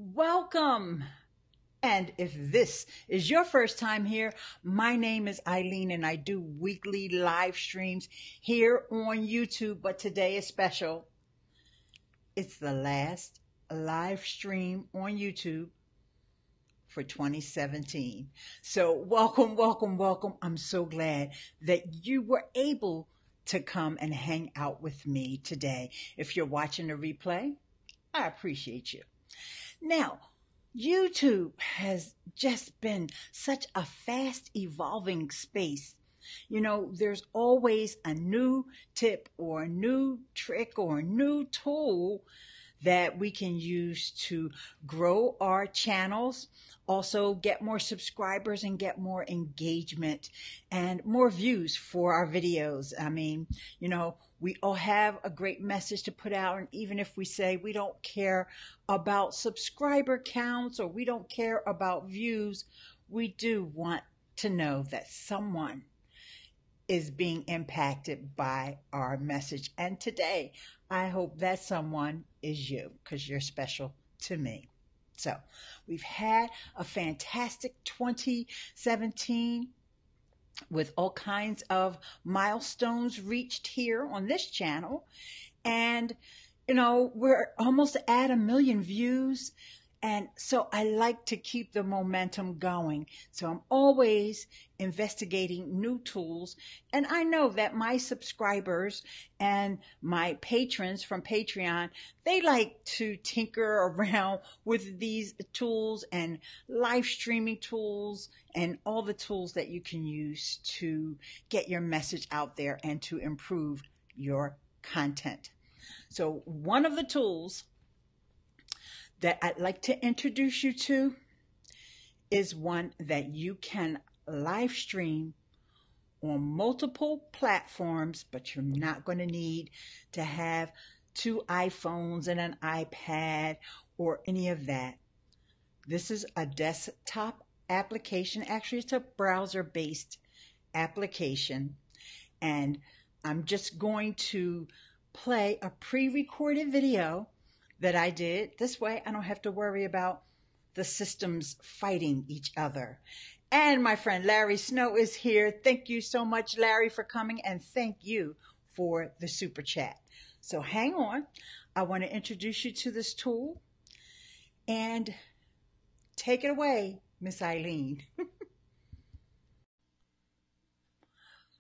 Welcome. And if this is your first time here, my name is Ileane and I do weekly live streams here on YouTube. But today is special. It's the last live stream on YouTube for 2017. So welcome, welcome, welcome. I'm so glad that you were able to come and hang out with me today. If you're watching the replay, I appreciate you. Now, YouTube has just been such a fast evolving space. You know, there's always a new tip or a new trick or a new tool that we can use to grow our channels, also get more subscribers and get more engagement and more views for our videos. I mean, you know, we all have a great message to put out, and even if we say we don't care about subscriber counts or we don't care about views, we do want to know that someone is being impacted by our message. And today, I hope that someone is you, because you're special to me. So we've had a fantastic 2017 with all kinds of milestones reached here on this channel. And, you know, we're almost at 1 million views. And so I like to keep the momentum going. So I'm always investigating new tools. And I know that my subscribers and my patrons from Patreon, they like to tinker around with these tools and live streaming tools and all the tools that you can use to get your message out there and to improve your content. So one of the tools that I'd like to introduce you to is one that you can live stream on multiple platforms, but you're not going to need to have 2 iPhones and an iPad or any of that. This is a desktop application. Actually, it's a browser-based application, and I'm just going to play a pre-recorded video that I did. This way I don't have to worry about the systems fighting each other. And my friend Larry Snow is here. Thank you so much, Larry, for coming, and thank you for the super chat. So hang on. I want to introduce you to this tool, and take it away, Miss Ileane.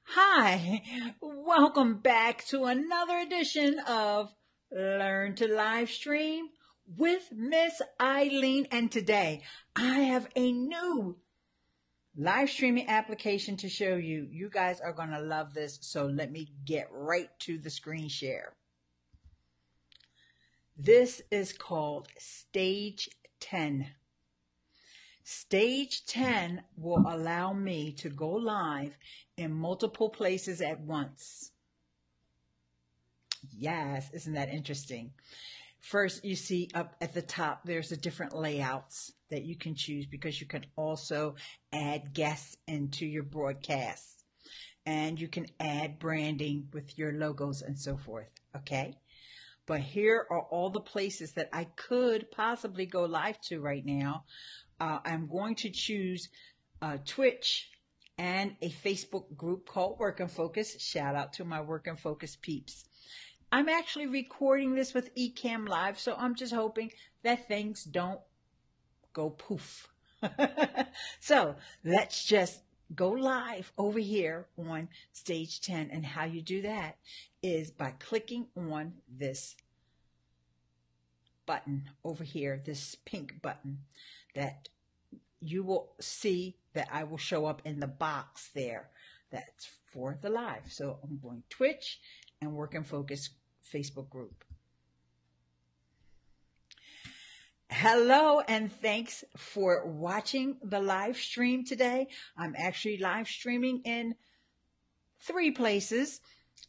Hi, welcome back to another edition of Learn to Live Stream with Miss Ileane. And today I have a new live streaming application to show you. You guys are going to love this. So let me get right to the screen share. This is called Stageten. Stageten will allow me to go live in multiple places at once. Yes, isn't that interesting? First, you see up at the top, there's the different layouts that you can choose, because you can also add guests into your broadcasts, and you can add branding with your logos and so forth. Okay. But here are all the places that I could possibly go live to right now. I'm going to choose Twitch and a Facebook group called Work and Focus. Shout out to my Work and Focus peeps. I'm actually recording this with ECAMMLIVE, so I'm just hoping that things don't go poof. So let's just go live over here on Stageten. And how you do that is by clicking on this button over here, this pink button that you will see that I will show up in the box there. That's for the live. So I'm going Twitch and Work and Focus Facebook group. Hello, and thanks for watching the live stream today. I'm actually live streaming in 3 places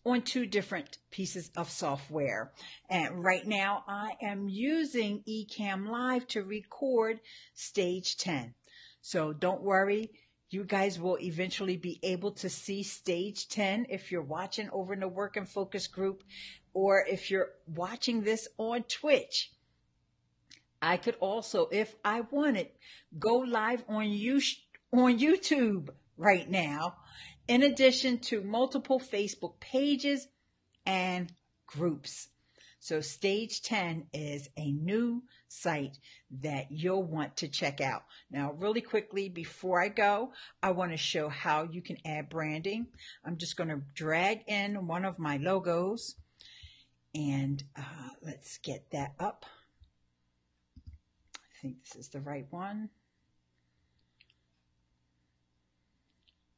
on 2 different pieces of software. And right now I am using ECAMMLIVE to record Stageten. So don't worry. You guys will eventually be able to see Stageten if you're watching over in the Work and Focus group, or if you're watching this on Twitch. I could also, if I wanted, go live on YouTube right now, in addition to multiple Facebook pages and groups. So Stageten is a new site that you'll want to check out. Now, really quickly, before I go, I want to show how you can add branding. I'm just going to drag in one of my logos, and let's get that up. I think this is the right one.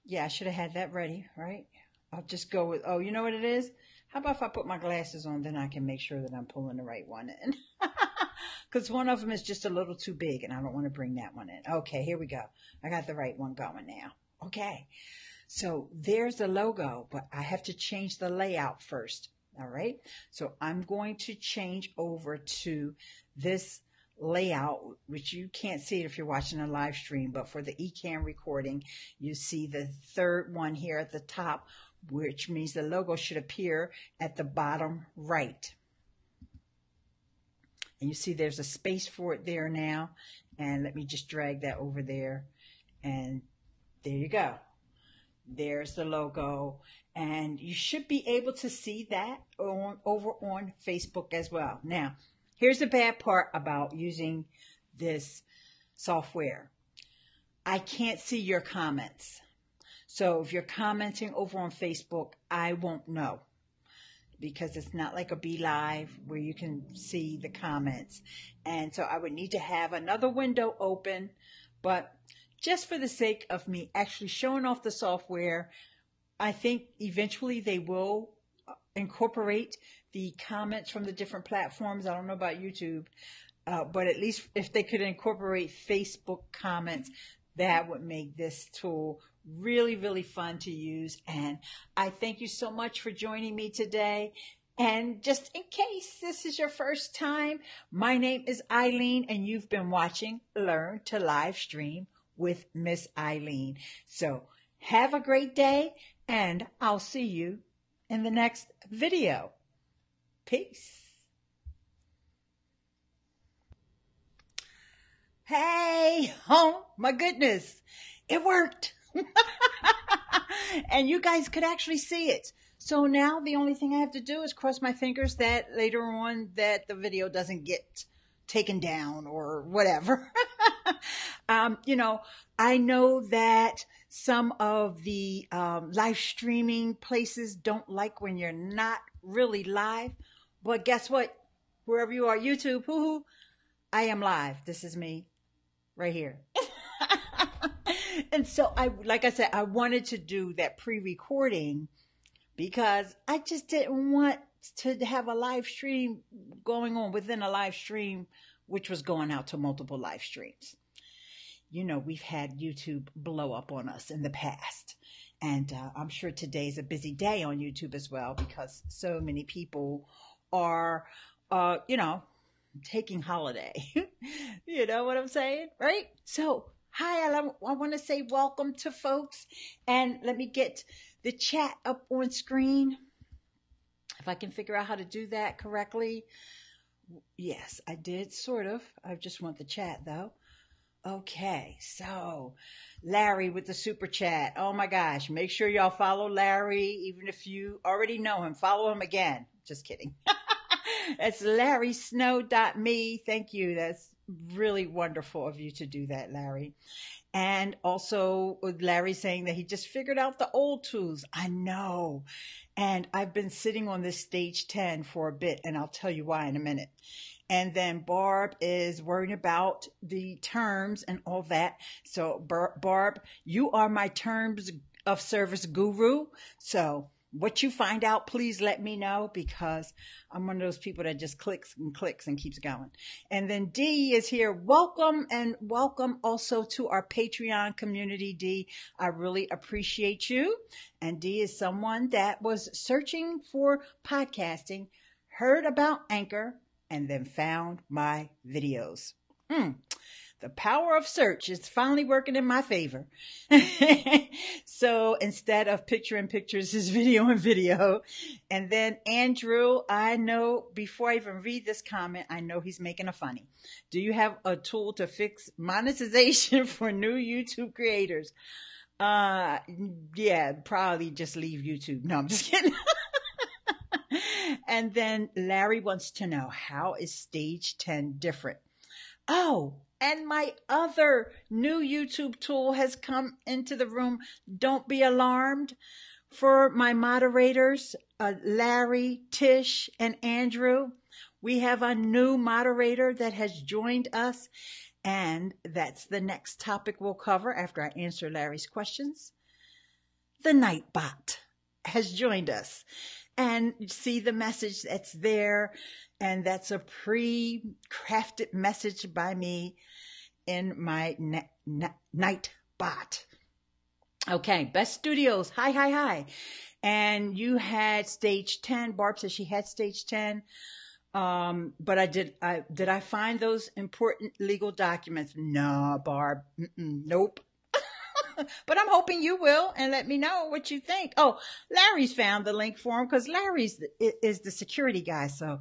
Yeah, I should have had that ready, right? I'll just go with, oh, you know what it is? How about if I put my glasses on, then I can make sure that I'm pulling the right one in. Because one of them is just a little too big, and I don't want to bring that one in. Okay, here we go. I got the right one going now. Okay, so there's the logo, but I have to change the layout first. All right, so I'm going to change over to this layout, which you can't see it if you're watching a live stream, but for the ECAM recording, you see the third one here at the top, which means the logo should appear at the bottom right. And you see there's a space for it there now. And let me just drag that over there. And there you go. There's the logo. And you should be able to see that over on Facebook as well. Now, here's the bad part about using this software. I can't see your comments. So if you're commenting over on Facebook, I won't know, because it's not like a BeLive where you can see the comments. And so I would need to have another window open, but just for the sake of me actually showing off the software, I think eventually they will incorporate the comments from the different platforms. I don't know about YouTube, but at least if they could incorporate Facebook comments, that would make this tool really, really fun to use. And I thank you so much for joining me today. And just in case this is your first time, my name is Ileane, and you've been watching Learn to Live Stream with Miss Ileane. So have a great day, and I'll see you in the next video. Peace. Hey, oh my goodness, it worked. And you guys could actually see it. So now the only thing I have to do is cross my fingers that later on that the video doesn't get taken down or whatever. You know, I know that some of the live streaming places don't like when you're not really live, but guess what? Wherever you are, YouTube, hoo-hoo, I am live. This is me right here. And so like I said, I wanted to do that pre-recording because I just didn't want to have a live stream going on within a live stream, which was going out to multiple live streams. You know, we've had YouTube blow up on us in the past. And I'm sure today's a busy day on YouTube as well, because so many people are, you know, taking holiday. You know what I'm saying, right? So, hi, I want to say welcome to folks. And let me get the chat up on screen. If I can figure out how to do that correctly. Yes, I did, sort of. I just want the chat, though. Okay, so Larry with the super chat. Oh my gosh, make sure y'all follow Larry. Even if you already know him, follow him again. Just kidding. That's LarrySnow.me. Thank you. That's really wonderful of you to do that, Larry. And also Larry saying that he just figured out the old tools. I know. And I've been sitting on this Stageten for a bit, and I'll tell you why in a minute. And then Barb is worrying about the terms and all that. So Barb, you are my terms of service guru. So what you find out, please let me know, because I'm one of those people that just clicks and keeps going. And then Dee is here. Welcome, and welcome also to our Patreon community, Dee. I really appreciate you. And Dee is someone that was searching for podcasting, heard about Anchor, and then found my videos. The power of search is finally working in my favor. So instead of picture in pictures, it's video in video. And then Andrew, I know before I even read this comment, I know he's making a funny. Do you have a tool to fix monetization for new YouTube creators? Yeah, probably just leave YouTube. No, I'm just kidding. And then Larry wants to know, how is stage 10 different? Oh, and my other new YouTube tool has come into the room. Don't be alarmed. For my moderators, Larry, Tish, and Andrew, we have a new moderator that has joined us. And that's the next topic we'll cover after I answer Larry's questions. The Nightbot has joined us. And you see the message that's there. And that's a pre-crafted message by me in my Nightbot. Okay, Best Studios. Hi. And you had stage 10. Barb says she had stage 10. But did I find those important legal documents? No, Barb. Nope. But I'm hoping you will, and let me know what you think. Oh, Larry's found the link for him because Larry's is the security guy, so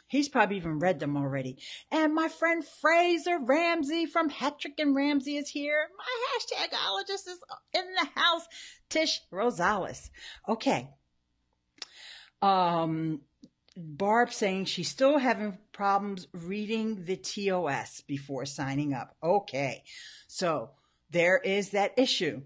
he's probably even read them already. And my friend Fraser Ramsey from Hattrick and Ramsey is here. My hashtagologist is in the house. Tish Rosales. Okay. Barb saying she's still having problems reading the TOS before signing up. Okay. So there is that issue.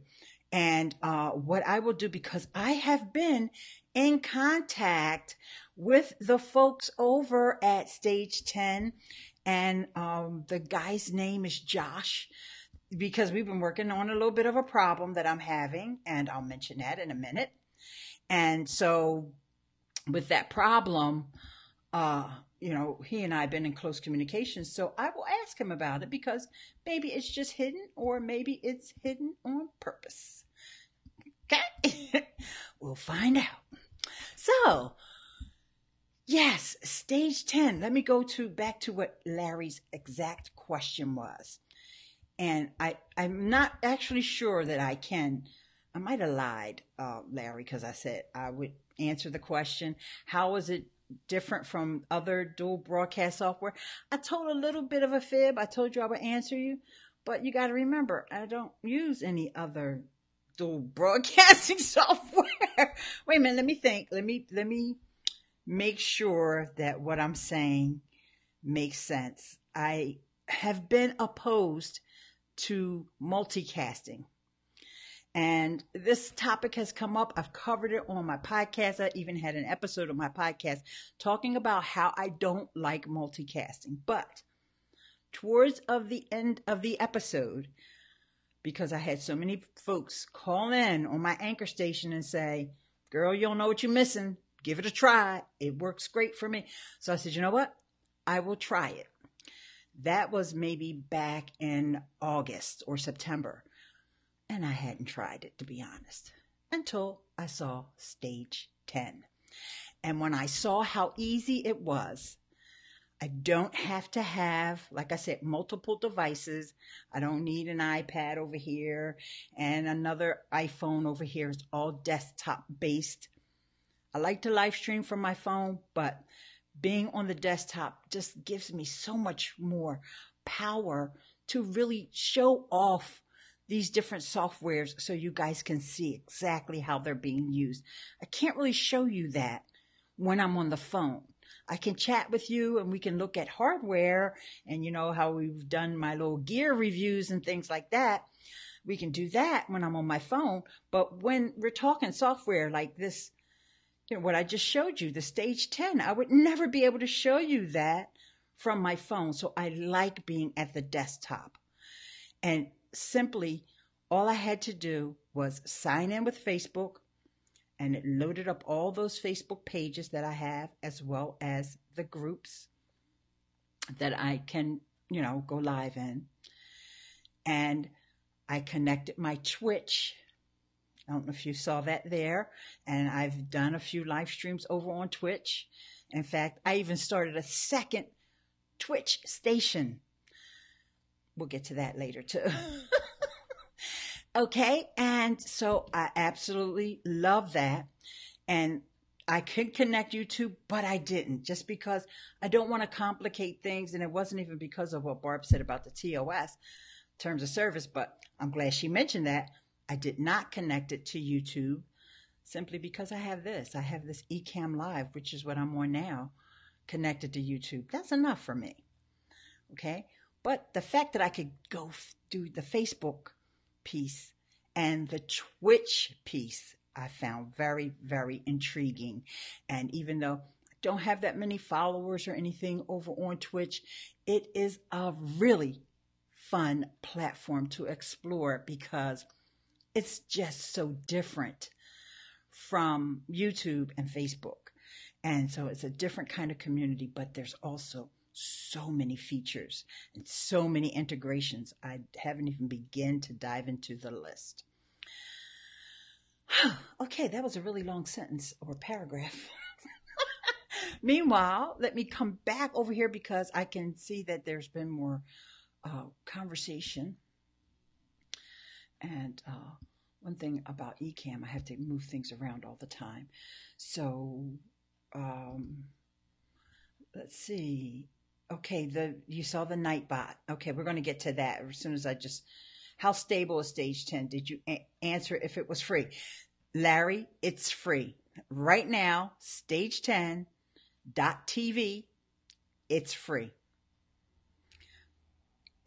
And what I will do, because I have been in contact with the folks over at Stage 10, and the guy's name is Josh, because we've been working on a little bit of a problem that I'm having, and I'll mention that in a minute. And so with that problem, he and I have been in close communication, so I will ask him about it, because maybe it's just hidden, or maybe it's hidden on purpose. Okay? We'll find out. So, yes, stage 10. Let me go back to what Larry's exact question was. And I'm not actually sure that I might have lied, Larry, because I said I would answer the question. How is it different from other dual broadcast software? I told a little bit of a fib. I told you I would answer you, but you got to remember, I don't use any other dual broadcasting software. Wait a minute, let me think. Let me make sure that what I'm saying makes sense. I have been opposed to multicasting. And this topic has come up. I've covered it on my podcast. I even had an episode of my podcast talking about how I don't like multicasting. But towards the end of the episode, because I had so many folks call in on my anchor station and say, girl, you don't know what you're missing. Give it a try. It works great for me. So I said, you know what? I will try it. That was maybe back in August or September. And I hadn't tried it, to be honest, until I saw stage 10. And when I saw how easy it was, I don't have to have, like I said, multiple devices. I don't need an iPad over here and another iPhone over here. It's all desktop based. I like to live stream from my phone, but being on the desktop just gives me so much more power to really show off these different softwares so you guys can see exactly how they're being used. I can't really show you that when I'm on the phone. I can chat with you and we can look at hardware and you know how we've done my little gear reviews and things like that. We can do that when I'm on my phone. But when we're talking software like this, what I just showed you, the stage 10, I would never be able to show you that from my phone. So I like being at the desktop. And simply, all I had to do was sign in with Facebook, and it loaded up all those Facebook pages that I have, as well as the groups that I can, go live in. And I connected my Twitch. I don't know if you saw that there. And I've done a few live streams over on Twitch. In fact, I even started a second Twitch station we'll get to that later too. Okay, and so I absolutely love that. And I could connect YouTube, but I didn't, just because I don't want to complicate things. And it wasn't even because of what Barb said about the TOS, terms of service, but I'm glad she mentioned that. I did not connect it to YouTube simply because I have this. I have this ECAMMLIVE, which is what I'm on now, connected to YouTube. That's enough for me. Okay, but the fact that I could go do the Facebook piece and the Twitch piece, I found very, very intriguing. And even though I don't have that many followers or anything over on Twitch, it is a really fun platform to explore because it's just so different from YouTube and Facebook. And so it's a different kind of community, but there's also so many features and so many integrations. I haven't even begun to dive into the list. Okay, that was a really long sentence or paragraph. Meanwhile, let me come back over here because I can see that there's been more conversation. And one thing about eCam, I have to move things around all the time. So let's see. Okay, you saw the Nightbot. Okay, we're going to get to that as soon as how stable is Stage 10? Did you answer if it was free? Larry, it's free. Right now, Stageten.tv, it's free.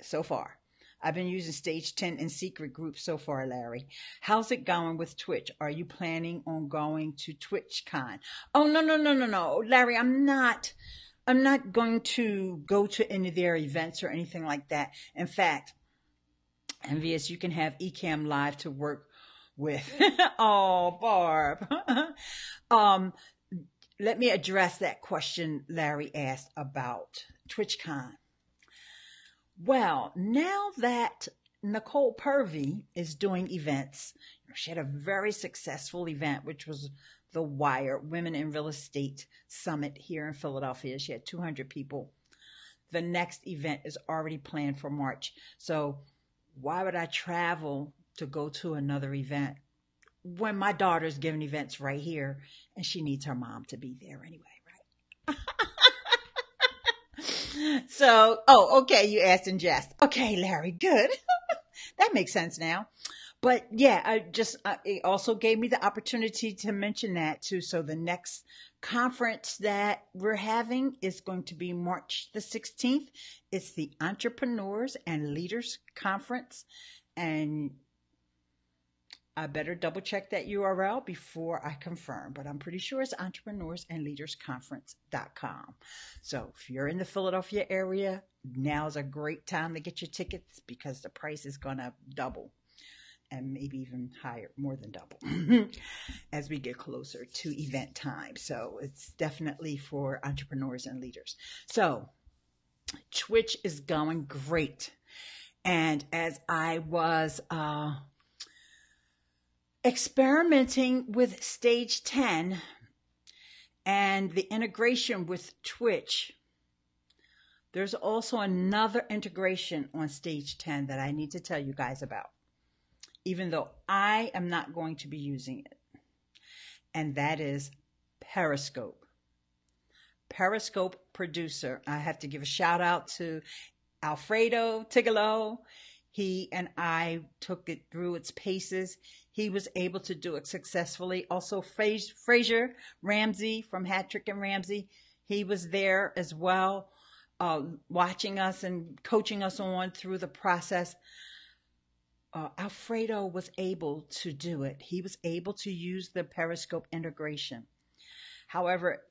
So far. I've been using Stage 10 in secret groups so far, Larry. How's it going with Twitch? Are you planning on going to TwitchCon? Oh, no. Larry, I'm not going to go to any of their events or anything like that. In fact, Envious, you can have ECAMMLIVE to work with. Oh, Barb. Let me address that question Larry asked about TwitchCon. Well, now that Nicole Purvey is doing events, she had a very successful event, which was the WIRE Women in Real Estate Summit here in Philadelphia. She had 200 people. The next event is already planned for March. So why would I travel to go to another event when my daughter's giving events right here and she needs her mom to be there anyway, right? So, okay, you asked in jest. Okay, Larry, good. That makes sense now. But yeah, it also gave me the opportunity to mention that too. So the next conference that we're having is going to be March the 16th. It's the Entrepreneurs and Leaders Conference. And I better double check that URL before I confirm, but I'm pretty sure it's entrepreneursandleadersconference.com. So if you're in the Philadelphia area, now's a great time to get your tickets because the price is going to double and maybe even higher, more than double as we get closer to event time. So it's definitely for entrepreneurs and leaders. So Twitch is going great. And as I was experimenting with Stage 10 and the integration with Twitch, there's also another integration on Stage 10 that I need to tell you guys about, even though I am not going to be using it. And that is Periscope. Periscope producer. I have to give a shout out to Alfredo Tigolo. He and I took it through its paces. He was able to do it successfully. Also, Fraser Ramsey from Hattrick and Ramsey, he was there as well, watching us and coaching us on through the process. Alfredo was able to do it. He was able to use the Periscope integration. However,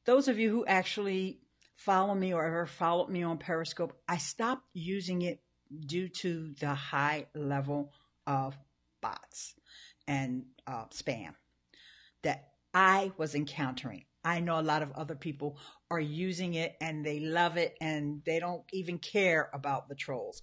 those of you who actually follow me or ever followed me on Periscope, I stopped using it due to the high level of bots and spam that I was encountering. I know a lot of other people are using it and they love it and they don't even care about the trolls.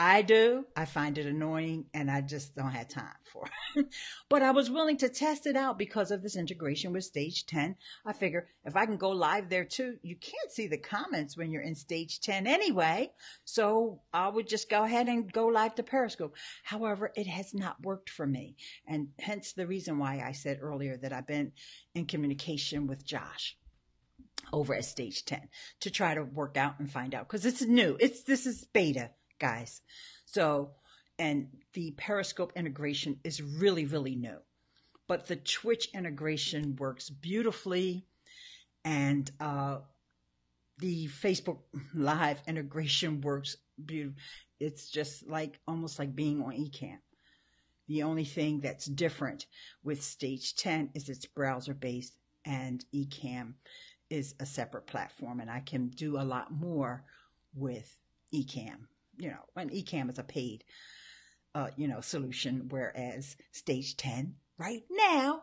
I do. I find it annoying and I just don't have time for it. But I was willing to test it out because of this integration with Stage 10. I figure if I can go live there too, you can't see the comments when you're in Stage 10 anyway. So I would just go ahead and go live to Periscope. However, it has not worked for me. And hence the reason why I said earlier that I've been in communication with Josh over at Stage 10 to try to work out and find out, because it's new. This is beta, guys. So, and the Periscope integration is really, really new, but the Twitch integration works beautifully, and the Facebook Live integration works beautifully. It's just like almost like being on Ecamm. The only thing that's different with Stage 10 is it's browser based, and Ecamm is a separate platform, and I can do a lot more with Ecamm. You know, and Ecamm is a paid, solution, whereas Stage 10 right now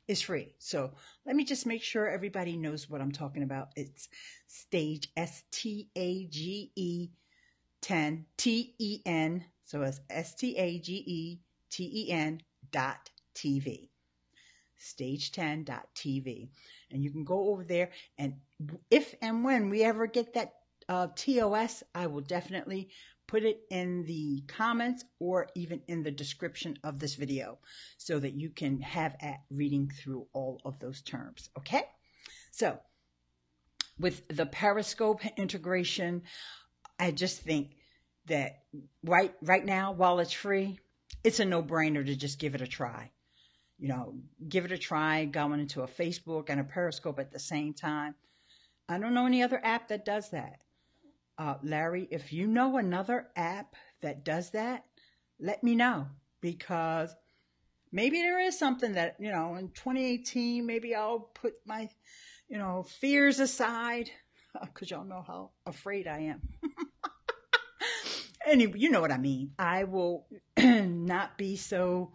is free. So let me just make sure everybody knows what I'm talking about. It's Stage, STAGE 10, TEN. So it's STAGETEN.TV. Stage10.tv. And you can go over there, and if and when we ever get that TOS, I will definitely put it in the comments or even in the description of this video so that you can have at reading through all of those terms. Okay? So with the Periscope integration, I just think that right now, while it's free, it's a no-brainer to just give it a try. You know, give it a try going into a Facebook and a Periscope at the same time. I don't know any other app that does that. Larry, if you know another app that does that, let me know, because maybe there is something that, in 2018, maybe I'll put my, fears aside, because y'all know how afraid I am. Anyway, you know what I mean. I will not be so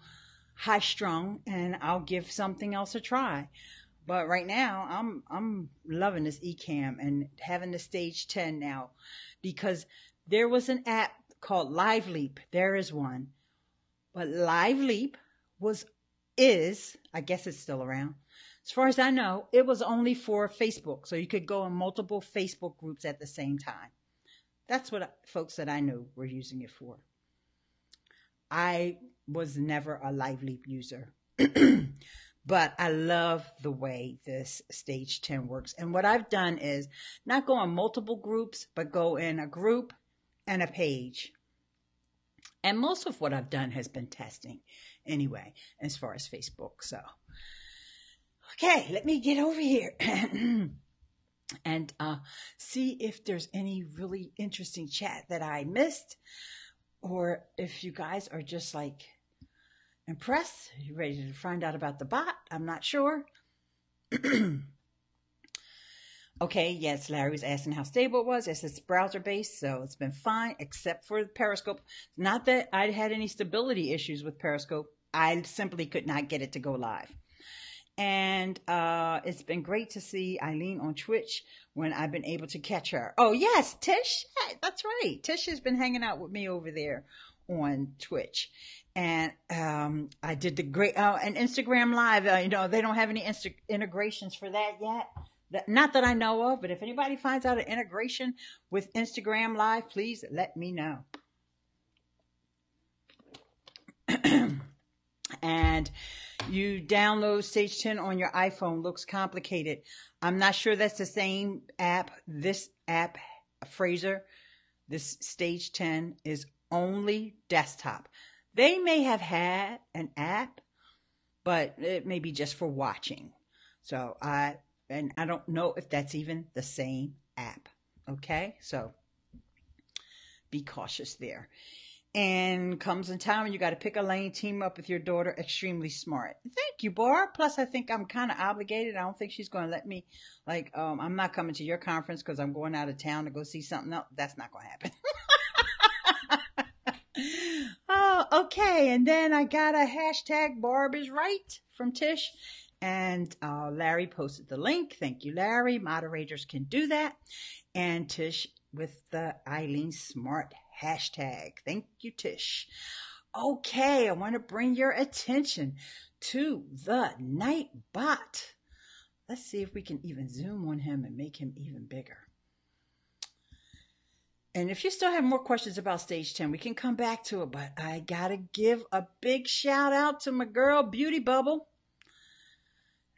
high strung, and I'll give something else a try. But right now, I'm loving this Ecamm and having the Stage 10 now, because there was an app called LiveLeap. There is one, but LiveLeap is, I guess it's still around. As far as I know, it was only for Facebook, so you could go in multiple Facebook groups at the same time. That's what folks that I knew were using it for. I was never a LiveLeap user. But I love the way this Stage 10 works. And what I've done is not go in multiple groups, but go in a group and a page. And most of what I've done has been testing anyway, as far as Facebook. So, okay, let me get over here and see if there's any really interesting chat that I missed, or if you guys are just like impressed. You ready to find out about the bot? I'm not sure. Okay, yes, Larry was asking how stable it was. It's browser based, so it's been fine, except for the Periscope. Not that I had any stability issues with Periscope. I simply could not get it to go live. And it's been great to see Ileane on Twitch when I've been able to catch her. Oh, yes, Tish. Hey, that's right. Tish has been hanging out with me over there on Twitch. And I did the great, and Instagram Live, they don't have any integrations for that yet. Not that I know of, but if anybody finds out an integration with Instagram Live, please let me know. And you download Stage 10 on your iPhone. Looks complicated. I'm not sure that's the same app. This app, Fraser, this Stage 10 is only desktop. They may have had an app, but it may be just for watching. So I don't know if that's even the same app. Okay, so be cautious there. And comes in time when you got to pick a lane, team up with your daughter. Extremely smart. Thank you, Barb. Plus, I think I'm kind of obligated. I don't think she's going to let me, I'm not coming to your conference because I'm going out of town to go see something else. That's not going to happen. Oh, okay. And then I got a hashtag Barb is right from Tish. And Larry posted the link. Thank you, Larry. Moderators can do that. And Tish with the Ileane Smart hashtag. Thank you, Tish. Okay, I want to bring your attention to the Nightbot. Let's see if we can even zoom on him and make him even bigger. And if you still have more questions about Stage 10, we can come back to it. But I got to give a big shout out to my girl, Beauty Bubble.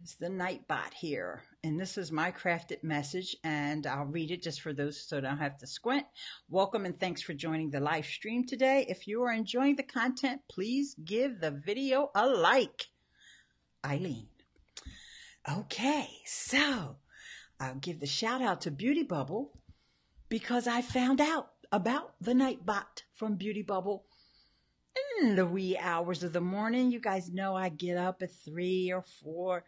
It's the Nightbot here. And this is my crafted message. And I'll read it just for those so I don't have to squint. Welcome and thanks for joining the live stream today. If you are enjoying the content, please give the video a like. Ileane. Okay, so I'll give the shout out to Beauty Bubble because I found out about the Nightbot from Beauty Bubble in the wee hours of the morning. You guys know I get up at 3 or 4.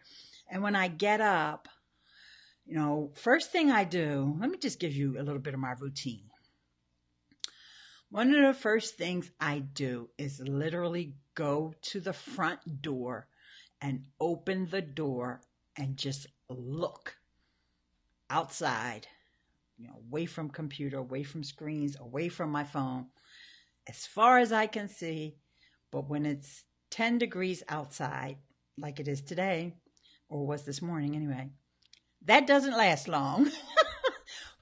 And when I get up, first thing I do, let me just give you a little bit of my routine. One of the first things I do is literally go to the front door and open the door and just look outside, away from computer, away from screens, away from my phone, as far as I can see. But when it's 10 degrees outside, like it is today, or was this morning anyway, that doesn't last long.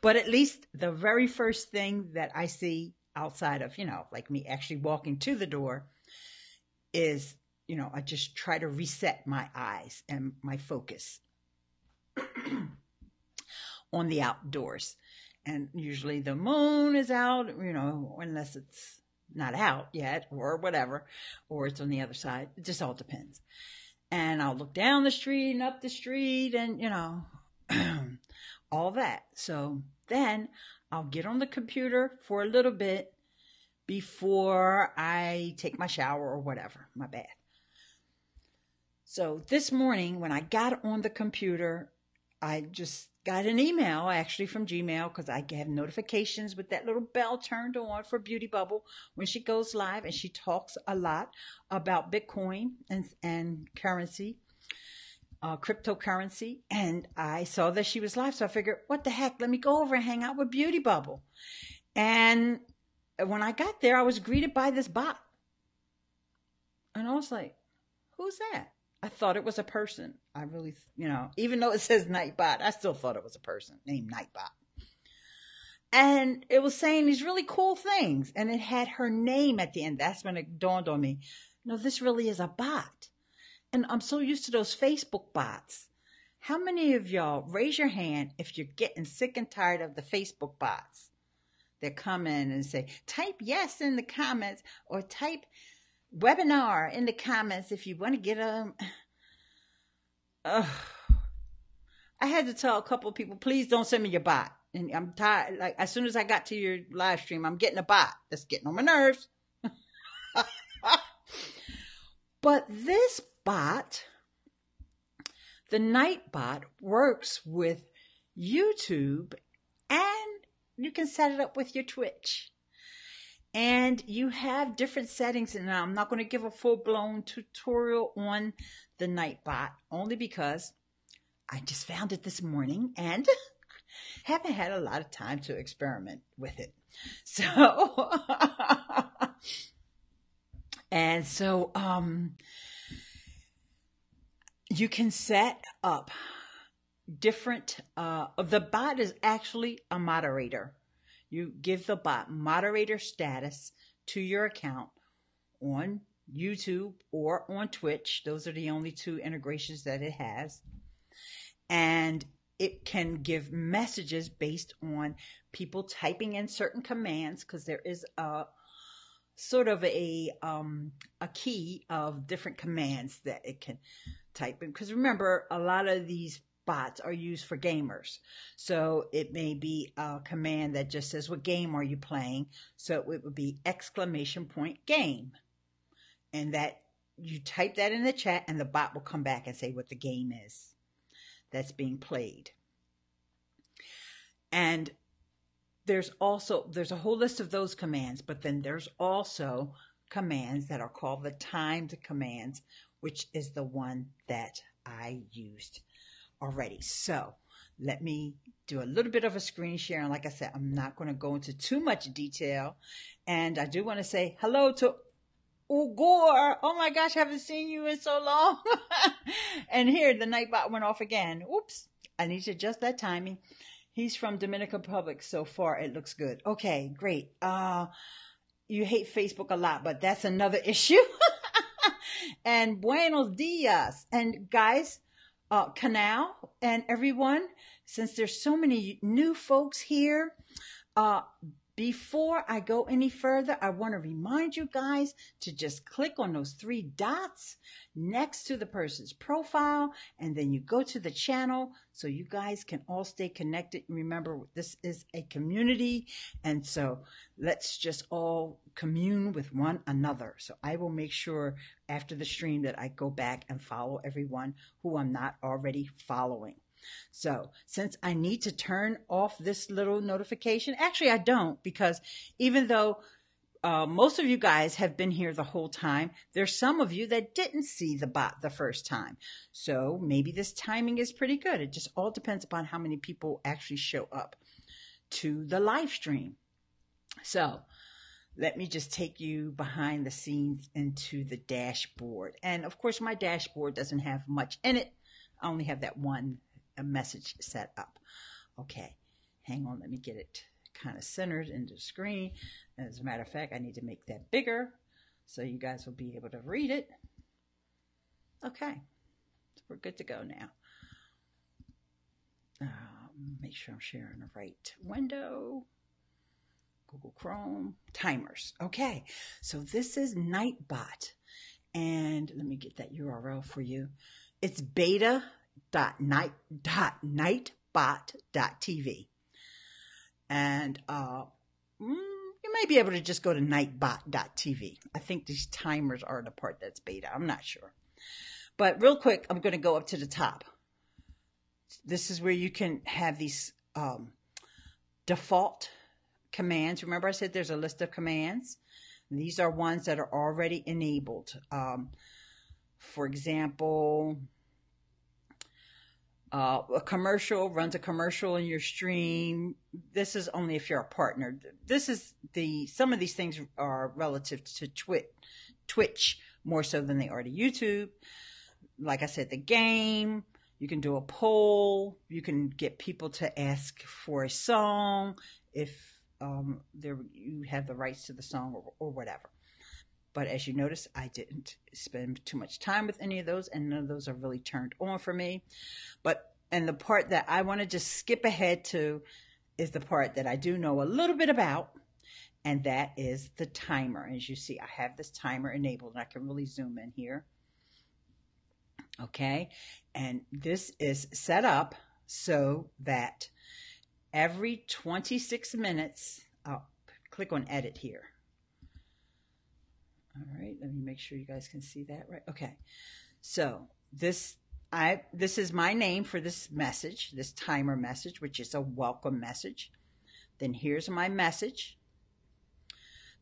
But at least the very first thing that I see outside of, like me actually walking to the door is, I just try to reset my eyes and my focus on the outdoors. And usually the moon is out, unless it's not out yet or whatever, or it's on the other side. It just all depends. And I'll look down the street and up the street and, all that. So then I'll get on the computer for a little bit before I take my shower or whatever, my bath. So this morning when I got on the computer, I just got an email actually from Gmail because I have notifications with that little bell turned on for Beauty Bubble when she goes live, and she talks a lot about Bitcoin and currency, cryptocurrency. And I saw that she was live, so I figured, what the heck, let me go over and hang out with Beauty Bubble. And when I got there, I was greeted by this bot. And I was like, who's that? I thought it was a person. I really, even though it says Nightbot, I still thought it was a person named Nightbot. And it was saying these really cool things. And it had her name at the end. That's when it dawned on me. No, this really is a bot. And I'm so used to those Facebook bots. How many of y'all, raise your hand if you're getting sick and tired of the Facebook bots that come in and say, type yes in the comments or type webinar in the comments if you want to get them. I had to tell a couple of people, please don't send me your bot. And I'm tired. Like, as soon as I got to your live stream, I'm getting a bot that's getting on my nerves. But this bot, the Nightbot, works with YouTube, and you can set it up with your Twitch. And you have different settings, and I'm not going to give a full-blown tutorial on the Nightbot, only because I just found it this morning and haven't had a lot of time to experiment with it. So, you can set up different, the bot is actually a moderator. You give the bot moderator status to your account on YouTube or on Twitch. Those are the only two integrations that it has. And it can give messages based on people typing in certain commands, because there is a sort of a key of different commands that it can type in. Because remember, a lot of these bots are used for gamers. So it may be a command that just says, what game are you playing? So it would be !game. And that you type that in the chat and the bot will come back and say what the game is that's being played. And there's a whole list of those commands, but then there's also commands that are called the timed commands, which is the one that I used already. So let me do a little bit of a screen share. And like I said, I'm not going to go into too much detail. And I do want to say hello to Ugor. Oh my gosh, I haven't seen you in so long. And here, the Nightbot went off again. Oops, I need to adjust that timing. He's from Dominican Republic. So far, it looks good. Okay, great. You hate Facebook a lot, but that's another issue. And buenos dias. And guys, Canal and everyone, since there's so many new folks here, before I go any further, I want to remind you guys to just click on those 3 dots next to the person's profile, and then you go to the channel so you guys can all stay connected. Remember, this is a community, and so let's just all commune with one another. So I will make sure after the stream that I go back and follow everyone who I'm not already following. So since I need to turn off this little notification, actually I don't, because even though most of you guys have been here the whole time, there's some of you that didn't see the bot the first time. So maybe this timing is pretty good. It just all depends upon how many people actually show up to the live stream. So let me just take you behind the scenes into the dashboard. And of course, my dashboard doesn't have much in it. I only have that one message set up. Okay, hang on, let me get it kind of centered into the screen. As a matter of fact, I need to make that bigger so you guys will be able to read it. Okay, so we're good to go now. Make sure I'm sharing the right window. Google Chrome, timers. Okay, so this is Nightbot, and let me get that URL for you. It's beta.nightbot.tv, and you may be able to just go to nightbot.tv. I think these timers are the part that's beta. I'm not sure, but real quick, I'm going to go up to the top. This is where you can have these default commands. Remember I said there's a list of commands. These are ones that are already enabled. For example, a commercial runs a commercial in your stream. This is only if you're a partner. This is some of these things are relative to Twitch more so than they are to YouTube. Like I said, the game, you can do a poll, you can get people to ask for a song if you have the rights to the song or whatever. But as you notice, I didn't spend too much time with any of those, and none of those are really turned on for me. And the part that I want to just skip ahead to is the part that I do know a little bit about, and that is the timer. As you see, I have this timer enabled, and I can really zoom in here. Okay, and this is set up so that every 26 minutes, I'll click on edit here. All right, let me make sure you guys can see that right. Okay, so this is my name for this message, this timer message, which is a welcome message. Then here's my message.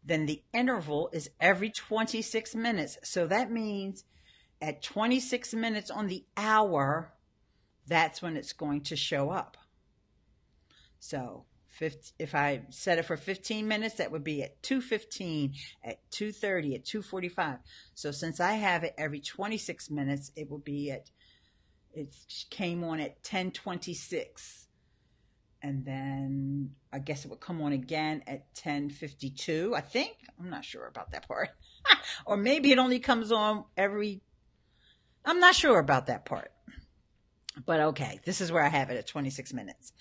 Then the interval is every 26 minutes. So that means at 26 minutes on the hour, that's when it's going to show up. So if I set it for 15 minutes, that would be at 2:15, at 2:30, at 2:45. So since I have it every 26 minutes, it will be it came on at 10:26. And then I guess it would come on again at 10:52, I think. I'm not sure about that part. Or maybe it only comes on I'm not sure about that part. But okay, this is where I have it at 26 minutes.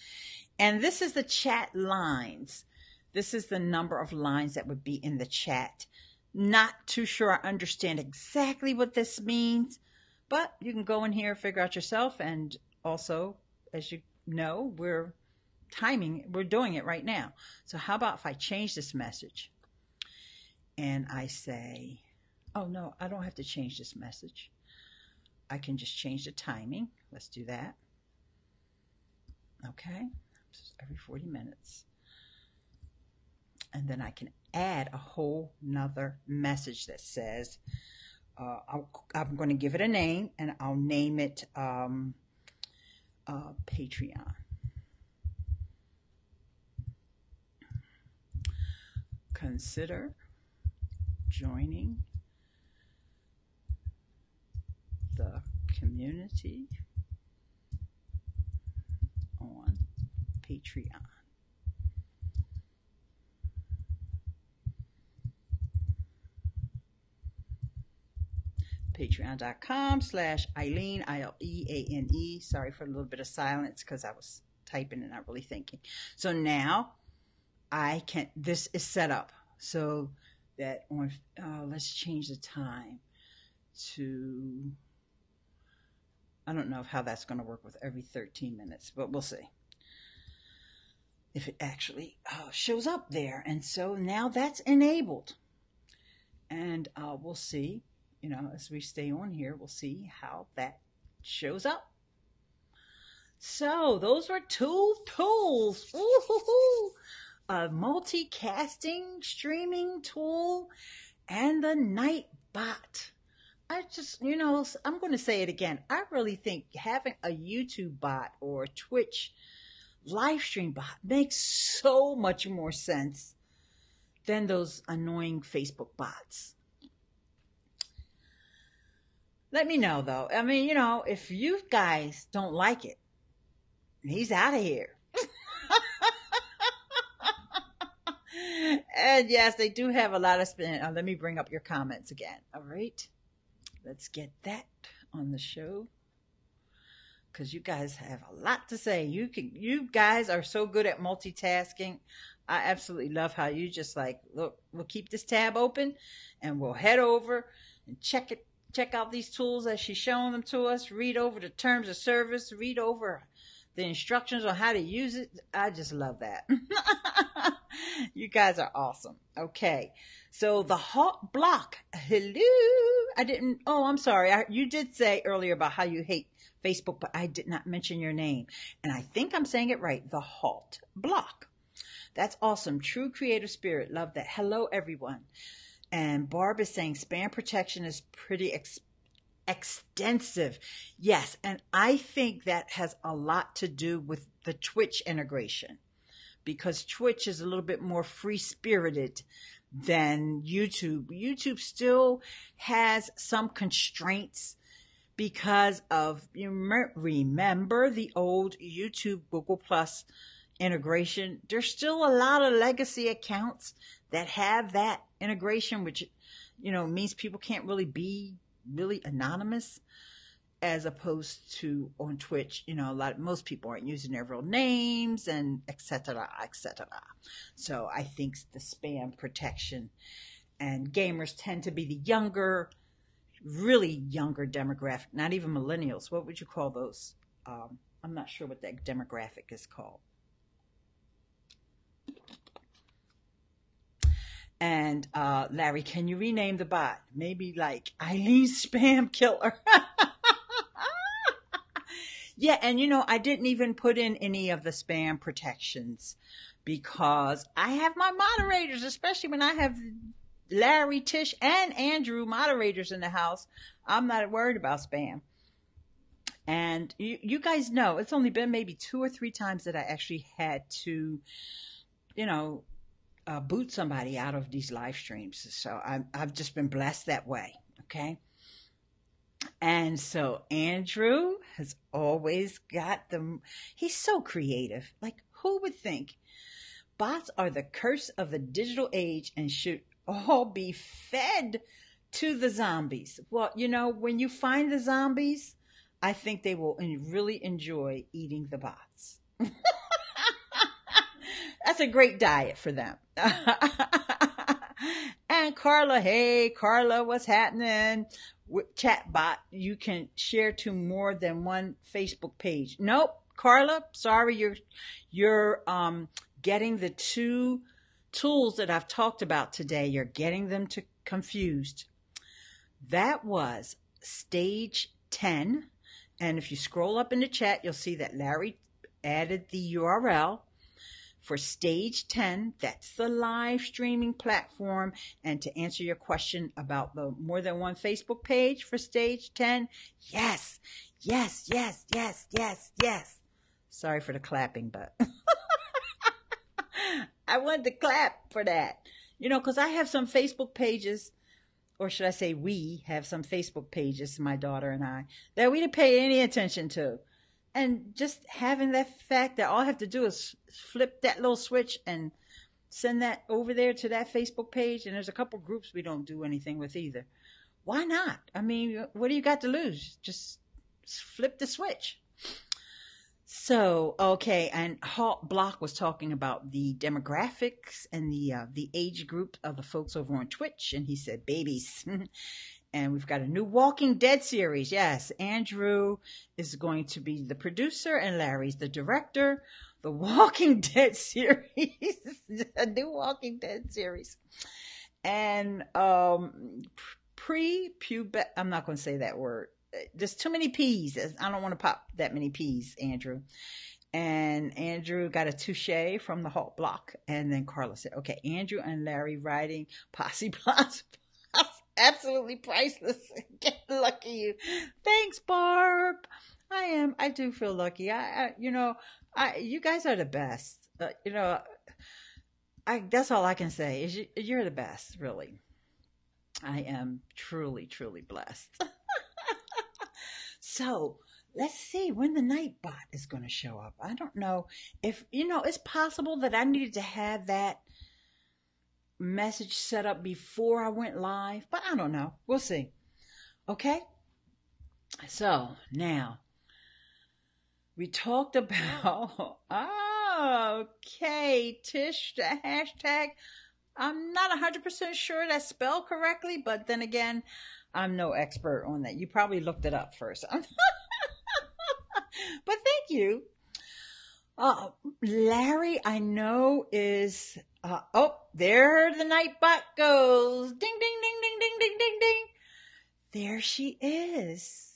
And this is the chat lines. This is the number of lines that would be in the chat. Not too sure I understand exactly what this means, but you can go in here and figure out yourself. And also, as you know, we're doing it right now. So how about if I change this message and I say, oh no, I don't have to change this message. I can just change the timing. Let's do that. Okay, every 40 minutes. And then I can add a whole nother message that says, I'm going to give it a name, and I'll name it Patreon. consider joining the community on Patreon. Patreon.com/Ileane, Ileane. Sorry for a little bit of silence because I was typing and not really thinking. So now this is set up so that on, let's change the time to, I don't know how that's going to work with every 13 minutes, but we'll see if it actually shows up there. And so now that's enabled. And we'll see, as we stay on here, we'll see how that shows up. So those were 2 tools. Ooh, a multicasting streaming tool and the Nightbot. I just, I'm going to say it again. I really think having a YouTube bot or a Twitch live stream bot makes so much more sense than those annoying Facebook bots. Let me know, though. I mean, if you guys don't like it, he's out of here. And yes, they do have a lot of spin. Let me bring up your comments again. All right. Let's get that on the show, because you guys have a lot to say. You guys are so good at multitasking. I absolutely love how you just look, we'll keep this tab open and we'll head over and check out these tools as she's showing them to us, read over the terms of service, read over the instructions on how to use it. I just love that. You guys are awesome. Okay. So the hot block. Hello. I'm sorry. You did say earlier about how you hate Facebook, but I did not mention your name. And I think I'm saying it right. The halt block. That's awesome. True creative spirit. Love that. Hello, everyone. And Barb is saying spam protection is pretty extensive. Yes. And I think that has a lot to do with the Twitch integration, because Twitch is a little bit more free-spirited than YouTube. YouTube still has some constraints because of, you remember the old YouTube Google Plus integration. There's still a lot of legacy accounts that have that integration, which, means people can't really be really anonymous, as opposed to on Twitch, most people aren't using their real names and et cetera, et cetera. So I think the spam protection, and gamers tend to be the younger, really younger demographic, not even millennials. What would you call those? I'm not sure what that demographic is called. And Larry, can you rename the bot? Maybe like Ileane Spam Killer. Yeah, and I didn't even put in any of the spam protections because I have my moderators, especially when I have Larry, Tish, and Andrew moderators in the house. I'm not worried about spam. And you guys know, it's only been maybe 2 or 3 times that I actually had to, boot somebody out of these live streams. So I've just been blessed that way. Okay. And so Andrew has always got he's so creative. Like, who would think bots are the curse of the digital age and should all be fed to the zombies? Well, when you find the zombies, I think they will really enjoy eating the bots. That's a great diet for them. And Carla, hey, Carla, what's happening? With Chatbot, you can share to more than one Facebook page. Nope, Carla, sorry, you're getting the 2 tools that I've talked about today. You're getting them confused. That was stage 10. And if you scroll up in the chat, you'll see that Larry added the URL for stage 10. That's the live streaming platform. And to answer your question about the more than one Facebook page for stage 10, yes. Sorry for the clapping, but I wanted to clap for that. because I have some Facebook pages, or should I say we have some Facebook pages, my daughter and I, that we didn't pay any attention to. And just having that fact that all I have to do is flip that little switch and send that over there to that Facebook page. And there's a couple groups we don't do anything with either. Why not? I mean, what do you got to lose? Just flip the switch. So, okay, and Halt Block was talking about the demographics and the age group of the folks over on Twitch, and he said babies. And we've got a new Walking Dead series. Yes, Andrew is going to be the producer and Larry's the director. The Walking Dead series, a new Walking Dead series. And pre-pubescent, I'm not going to say that word. There's too many P's. I don't want to pop that many P's, Andrew. And Andrew got a touche from the Halt Block. And then Carla said, okay, Andrew and Larry writing Posse Plots. Absolutely priceless. Get lucky you. Thanks, Barb. I do feel lucky. You guys are the best. That's all I can say is you're the best, really. I am truly, truly blessed. So let's see when the Nightbot is going to show up. I don't know if, it's possible that I needed to have that message set up before I went live, but I don't know. We'll see. Okay. So now we talked about, okay, Tish, the hashtag. I'm not 100% sure that's spelled correctly, but then again, I'm no expert on that. You probably looked it up first. But thank you. Larry, I know is, there the Nightbot goes. Ding, ding, ding, ding, ding, ding, ding, ding. There she is.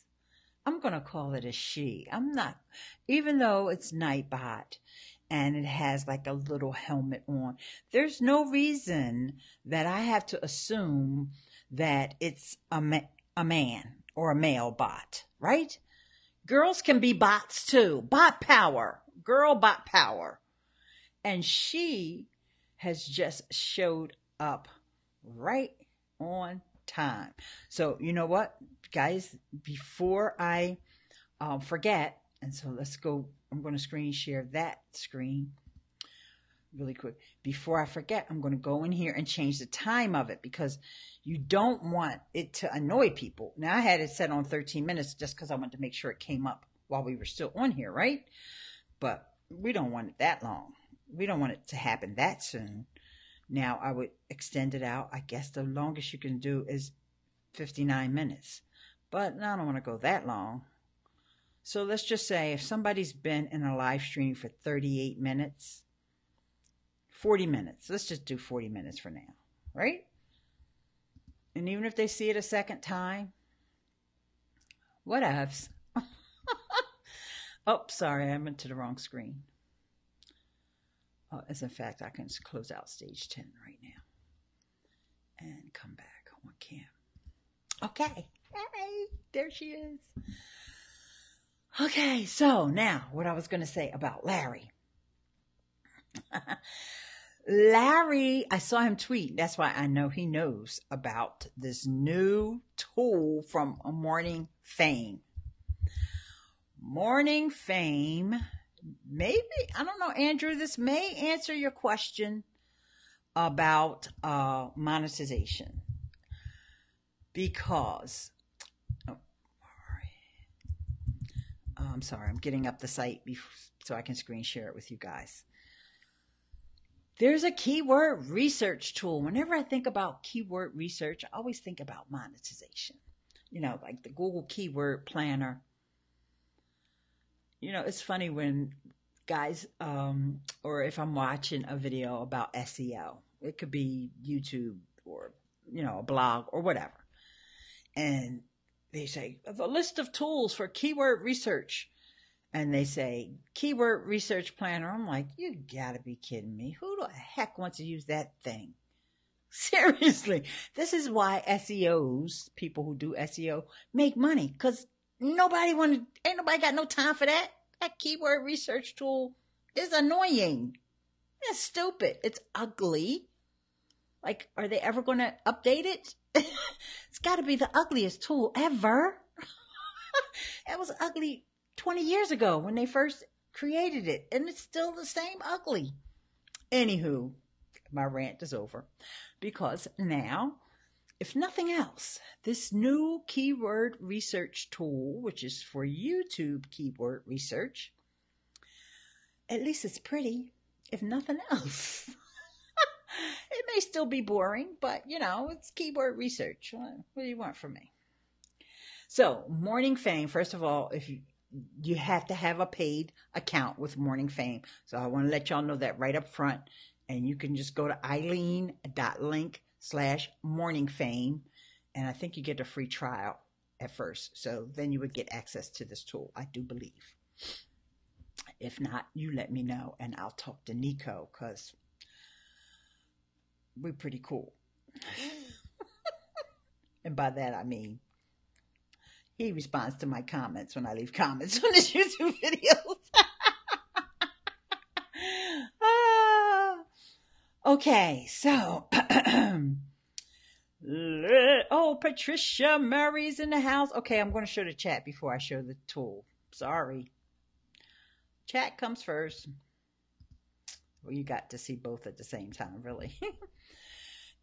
I'm going to call it a she. I'm not, even though it's Nightbot and it has like a little helmet on, there's no reason that I have to assume that it's a man or a male bot, right? Girls can be bots too. Bot power. Girl bot power. And she has just showed up right on time. So you know what, guys, before I forget, and so let's go, I'm going to screen share that screen really quick. Before I forget, I'm going to go in here and change the time of it because you don't want it to annoy people. Now I had it set on 13 minutes just because I wanted to make sure it came up while we were still on here, right? But we don't want it that long. We don't want it to happen that soon. Now I would extend it out. I guess the longest you can do is 59 minutes. But I don't want to go that long. So let's just say if somebody's been in a live stream for 38 minutes, 40 minutes. Let's just do 40 minutes for now, right? And even if they see it a second time, whatevs. Oh, sorry, I went to the wrong screen. As in fact, I can just close out stage 10 right now and come back on cam. Okay. Hey, there she is. Okay, so now what I was going to say about Larry. Larry, I saw him tweet. That's why I know he knows about this new tool from Morning Fame. Morning Fame, maybe, I don't know, Andrew, this may answer your question about monetization. Because, I'm sorry, I'm getting up the site so I can screen share it with you guys. There's a keyword research tool. Whenever I think about keyword research, I always think about monetization. Like the Google Keyword Planner. It's funny when guys, or if I'm watching a video about SEO, it could be YouTube or, a blog or whatever. And they say, the list of tools for keyword research. And they say, Keyword Research Planner. I'm like, you gotta be kidding me. Who the heck wants to use that thing? Seriously. This is why SEOs, people who do SEO, make money. Because ain't nobody got no time for that. That keyword research tool is annoying. It's stupid. It's ugly. Like, are they ever going to update it? It's got to be the ugliest tool ever. It was ugly 20 years ago when they first created it, and it's still the same ugly. Anywho, my rant is over, because now, if nothing else, this new keyword research tool, which is for YouTube keyword research, at least it's pretty, if nothing else. It may still be boring, but it's keyword research. What do you want from me? So, Morning Fame, first of all, if you have to have a paid account with Morning Fame. So I want to let y'all know that right up front. And you can just go to Ileane.link/morningfame. And I think you get a free trial at first. So then you would get access to this tool, I do believe. If not, you let me know and I'll talk to Nico, because we're pretty cool. And by that I mean, he responds to my comments when I leave comments on his YouTube videos. Okay, so, oh, Patricia Murray's in the house. Okay, I'm going to show the chat before I show the tool. Sorry. Chat comes first. Well, you got to see both at the same time, really.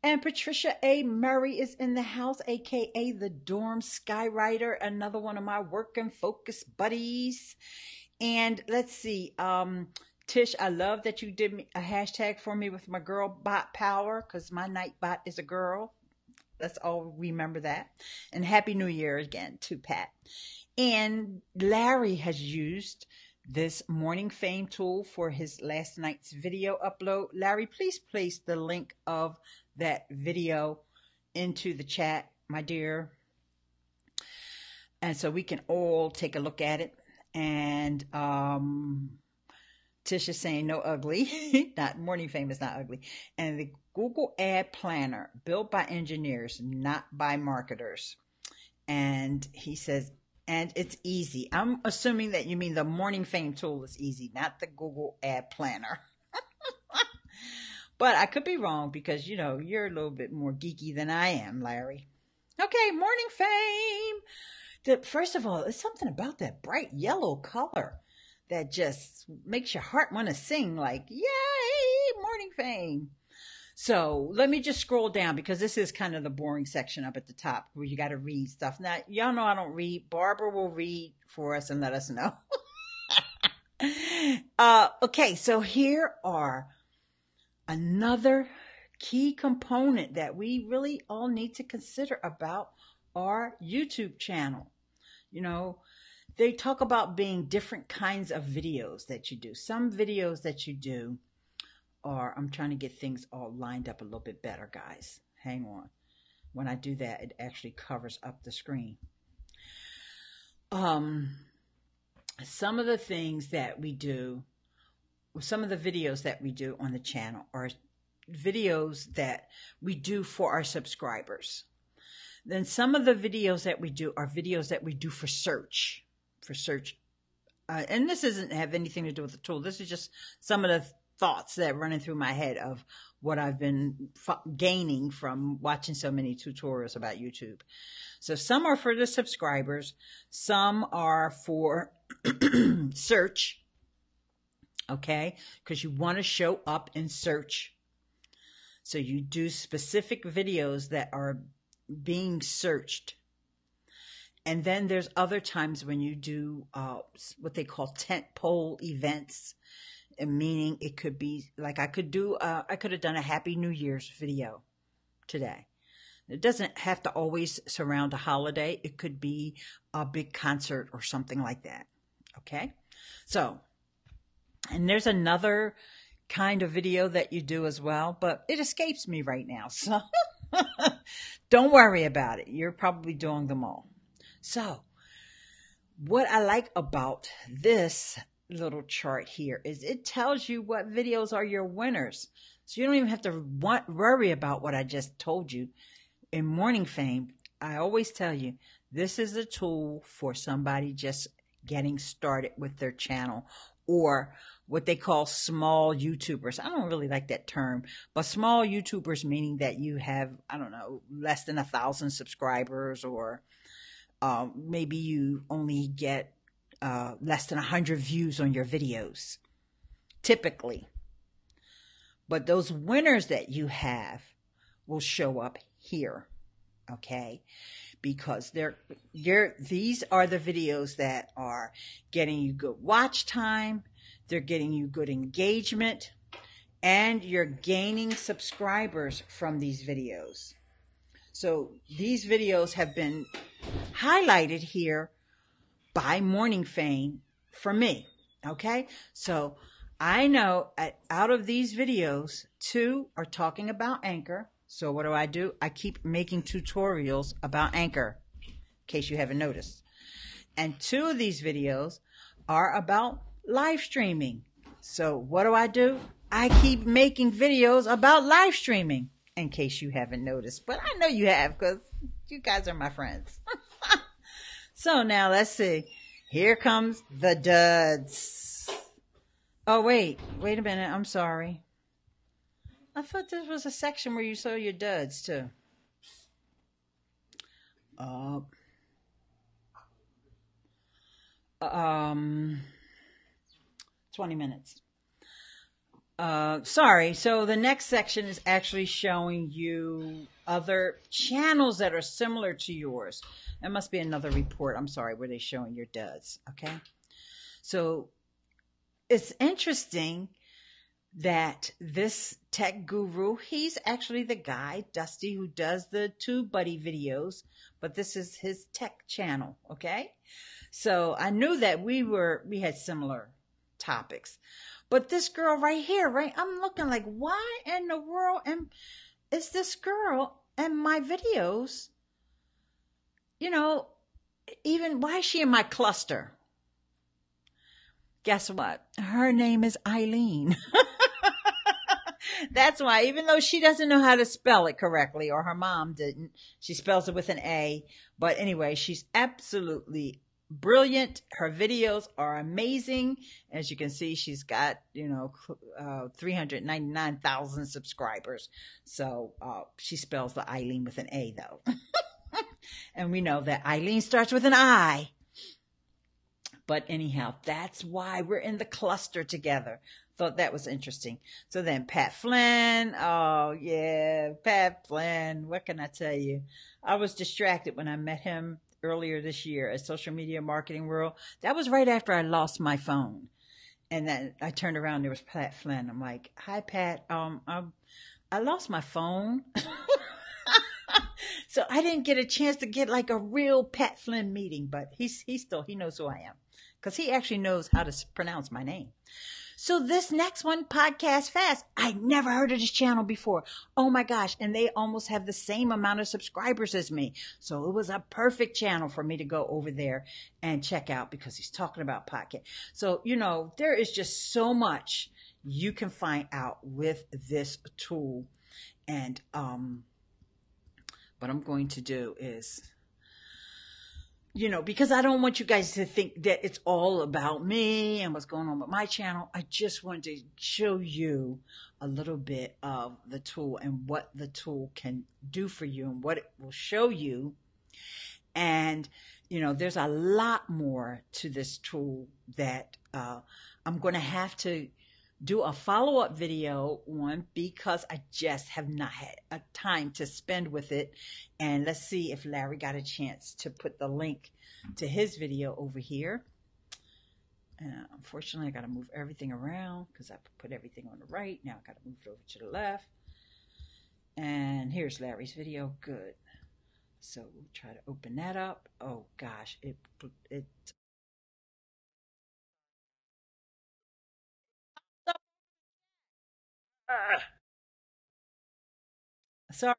And Patricia A. Murray is in the house, a.k.a. the Dorm Skywriter, another one of my work and focus buddies. And let's see, Tish, I love that you did a hashtag for me with my girl bot power, because my Nightbot is a girl. Let's all remember that. And Happy New Year again to Pat. And Larry has used this Morning Fame tool for his last night's video upload. Larry, please place the link of that video into the chat, my dear. And so we can all take a look at it. And Tish is saying no ugly. Not Morning Fame is not ugly. And the Google Ad Planner, built by engineers, not by marketers. And he says, and it's easy. I'm assuming that you mean the Morning Fame tool is easy, not the Google Ad Planner. But I could be wrong, because, you're a little bit more geeky than I am, Larry. Okay, Morning Fame. First of all, there's something about that bright yellow color that just makes your heart want to sing, like, yay, Morning Fame. So let me just scroll down, because this is kind of the boring section up at the top where you got to read stuff. Now, y'all know I don't read. Barbara will read for us and let us know. Okay, so here are another key component that we really all need to consider about our YouTube channel. They talk about being different kinds of videos that you do. Some videos that you do are, I'm trying to get things all lined up a little bit better, guys. Hang on. When I do that, it actually covers up the screen. Some of the things that we do, some of the videos that we do on the channel are videos that we do for our subscribers. Then some of the videos that we do are videos that we do for search. And this doesn't have anything to do with the tool. This is just some of the thoughts that are running through my head of what I've been gaining from watching so many tutorials about YouTube. So some are for the subscribers. Some are for search. Okay, because you want to show up in search. So you do specific videos that are being searched. And then there's other times when you do what they call tentpole events, meaning it could be like I could have done a Happy New Year's video today. It doesn't have to always surround a holiday. It could be a big concert or something like that. Okay, so. And there's another kind of video that you do as well, but it escapes me right now. So don't worry about it. You're probably doing them all. So what I like about this little chart here is it tells you what videos are your winners. So you don't even have to worry about what I just told you. In Morning Fame, I always tell you, this is a tool for somebody just getting started with their channel, or what they call small YouTubers. I don't really like that term, but small YouTubers meaning that you have, I don't know, less than 1,000 subscribers, or maybe you only get less than 100 views on your videos, typically. But those winners that you have will show up here, okay? Because these are the videos that are getting you good watch time, they're getting you good engagement, and you're gaining subscribers from these videos. So these videos have been highlighted here by Morning Fame for me, okay? So I know out of these videos, 2 are talking about Anchor. So what do? I keep making tutorials about Anchor, in case you haven't noticed. And 2 of these videos are about live streaming. So what do? I keep making videos about live streaming, in case you haven't noticed. But I know you have, because you guys are my friends. So now let's see. Here comes the duds. Oh, wait a minute. I'm sorry. I thought this was a section where you saw your duds too. 20 minutes. Sorry. So the next section is actually showing you other channels that are similar to yours. There must be another report, I'm sorry, where they're showing your duds. Okay. So it's interesting that this tech guru, he's actually the guy, Dusty, who does the TubeBuddy videos, but this is his tech channel. Okay. So I knew that we had similar topics. But this girl right here, right? I'm looking like, why in the world is this girl in my videos? You know, even why is she in my cluster? Guess what? Her name is Ileane. That's why, even though she doesn't know how to spell it correctly, or her mom didn't, she spells it with an A. But anyway, she's absolutely brilliant. Her videos are amazing. As you can see, she's got, 399,000 subscribers. So she spells the Ileane with an A, though. And we know that Ileane starts with an I. But anyhow, that's why we're in the cluster together. Thought that was interesting. So then Pat Flynn. Oh, yeah, Pat Flynn. What can I tell you? I was distracted when I met him earlier this year at Social Media Marketing World. That was right after I lost my phone. And then I turned around, there was Pat Flynn. I'm like, hi, Pat. I lost my phone. So I didn't get a chance to get like a real Pat Flynn meeting, but he knows who I am, because he actually knows how to pronounce my name. So this next one, Podcastfast, I never heard of this channel before. Oh my gosh. And they almost have the same amount of subscribers as me. So it was a perfect channel for me to go over there and check out, because he's talking about podcast. So, there is just so much you can find out with this tool. And, what I'm going to do is, because I don't want you guys to think that it's all about me and what's going on with my channel. I just wanted to show you a little bit of the tool and what the tool can do for you and what it will show you. And, there's a lot more to this tool that I'm going to have to do a follow-up video on, because I just have not had a time to spend with it. And let's see if Larry got a chance to put the link to his video over here. Unfortunately, I got to move everything around, because I put everything on the right. Now I got to move it over to the left. And here's Larry's video. Good. So we'll try to open that up. Oh gosh, it sorry,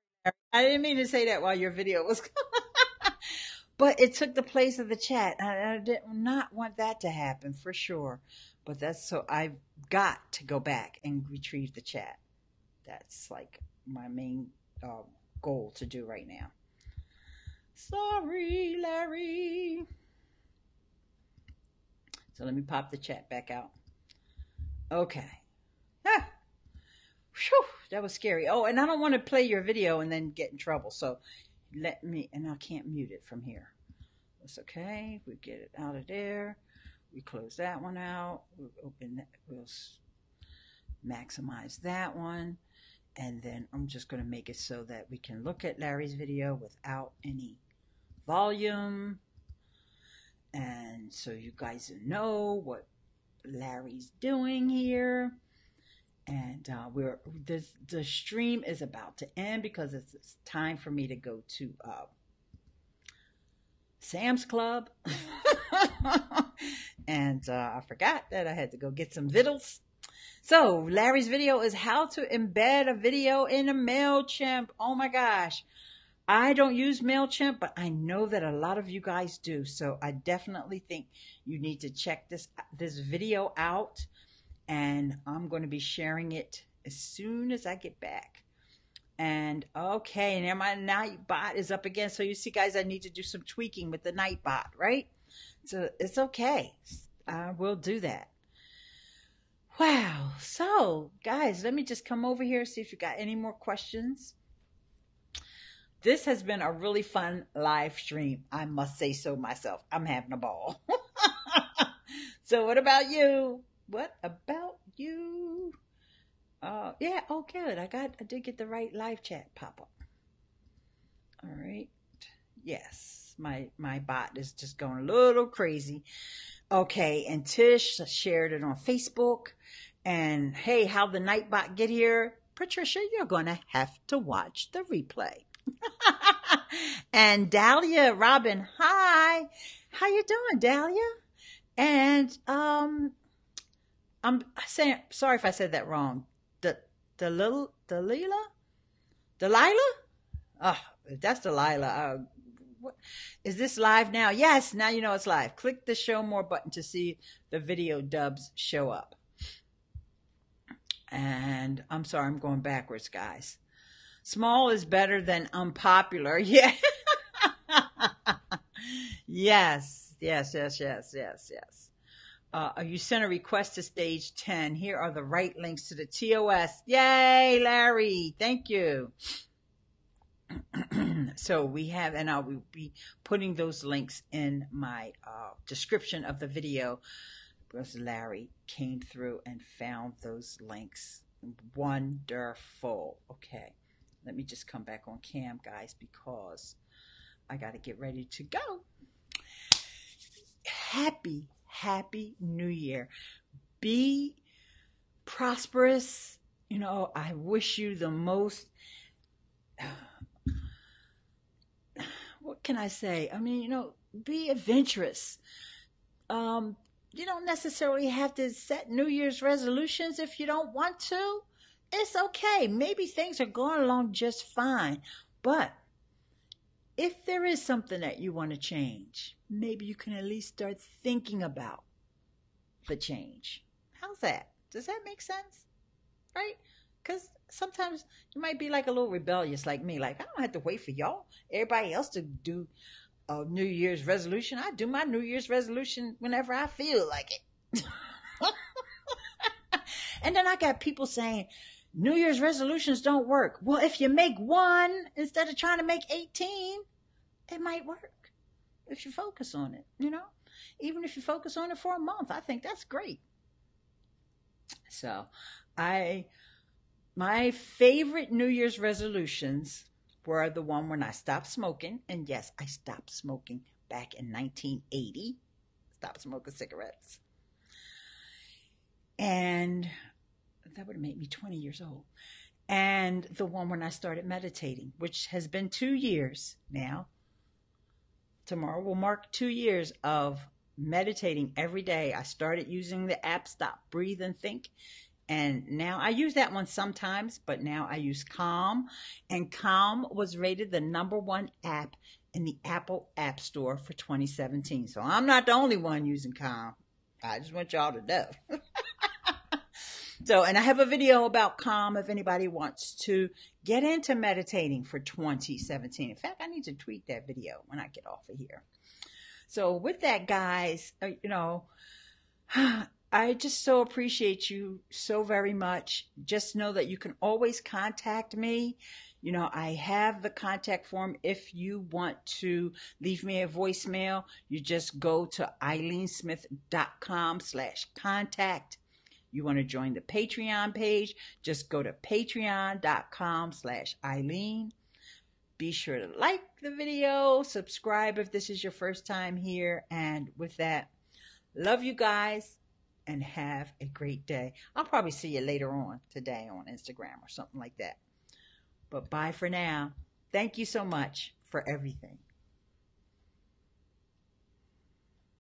I didn't mean to say that while your video was but it took the place of the chat. I did not want that to happen, for sure. But so I've got to go back and retrieve the chat. That's like my main goal to do right now. Sorry, Larry. So let me pop the chat back out. Okay. Ah, whew, that was scary. Oh, and I don't want to play your video and then get in trouble. So let me, and I can't mute it from here. That's okay. We get it out of there. We close that one out. We'll open that. We'll maximize that one. And then I'm just going to make it so that we can look at Larry's video without any volume. And so you guys know what Larry's doing here. And the stream is about to end because it's time for me to go to Sam's Club. And I forgot that I had to go get some vittles. So Larry's video is how to embed a video in a MailChimp. Oh my gosh. I don't use MailChimp, but I know that a lot of you guys do. So I definitely think you need to check this video out. And I'm going to be sharing it as soon as I get back. And okay, and my Nightbot is up again. So you see, guys, I need to do some tweaking with the Nightbot, right? So it's okay. I will do that. Wow. So, guys, let me just come over here, see if you got any more questions. This has been a really fun live stream. I must say so myself. I'm having a ball. So what about you? What about you? Yeah, oh good. I did get the right live chat pop up. All right. Yes, my bot is just going a little crazy. Okay, and Tish shared it on Facebook. And hey, how'd the Nightbot get here? Patricia, you're going to have to watch the replay. And Dahlia Robin, hi. How you doing, Dahlia? And I'm saying, sorry if I said that wrong. Delilah? Oh, that's Delilah. What, is this live now? Yes, now you know it's live. Click the show more button to see the video dubs show up. And I'm sorry, I'm going backwards, guys. Small is better than unpopular. Yeah. Yes. You sent a request to stage 10. Here are the right links to the TOS. Yay, Larry. Thank you. So we have, and I will be putting those links in my description of the video because Larry came through and found those links. Wonderful. Okay. Let me just come back on cam, guys, because I got to get ready to go. Happy New Year. Be prosperous. You know, I wish you the most. What can I say? I mean, you know, be adventurous. You don't necessarily have to set New Year's resolutions if you don't want to. It's okay. Maybe things are going along just fine. But if there is something that you want to change, maybe you can at least start thinking about the change. How's that? Does that make sense? Right? Because sometimes you might be like a little rebellious like me. Like, I don't have to wait for y'all, everybody else to do a New Year's resolution. I do my New Year's resolution whenever I feel like it. And then I got people saying, New Year's resolutions don't work. Well, if you make one instead of trying to make 18, it might work if you focus on it, you know? Even if you focus on it for a month, I think that's great. So, my favorite New Year's resolutions were the one when I stopped smoking. And yes, I stopped smoking back in 1980. Stopped smoking cigarettes. And that would have made me 20 years old. And the one when I started meditating, which has been 2 years now. Tomorrow will mark 2 years of meditating every day. I started using the app Stop, Breathe, and Think. And now I use that one sometimes, but now I use Calm. And Calm was rated the #1 app in the Apple App Store for 2017. So I'm not the only one using Calm. I just want y'all to know. So, and I have a video about Calm if anybody wants to get into meditating for 2017. In fact, I need to tweet that video when I get off of here. So with that, guys, you know, I just so appreciate you so very much. Just know that you can always contact me. You know, I have the contact form. If you want to leave me a voicemail, you just go to ileanesmith.com/contact. You want to join the Patreon page, just go to patreon.com/Ileane. Be sure to like the video, subscribe if this is your first time here. And with that, love you guys and have a great day. I'll probably see you later on today on Instagram or something like that. But bye for now. Thank you so much for everything.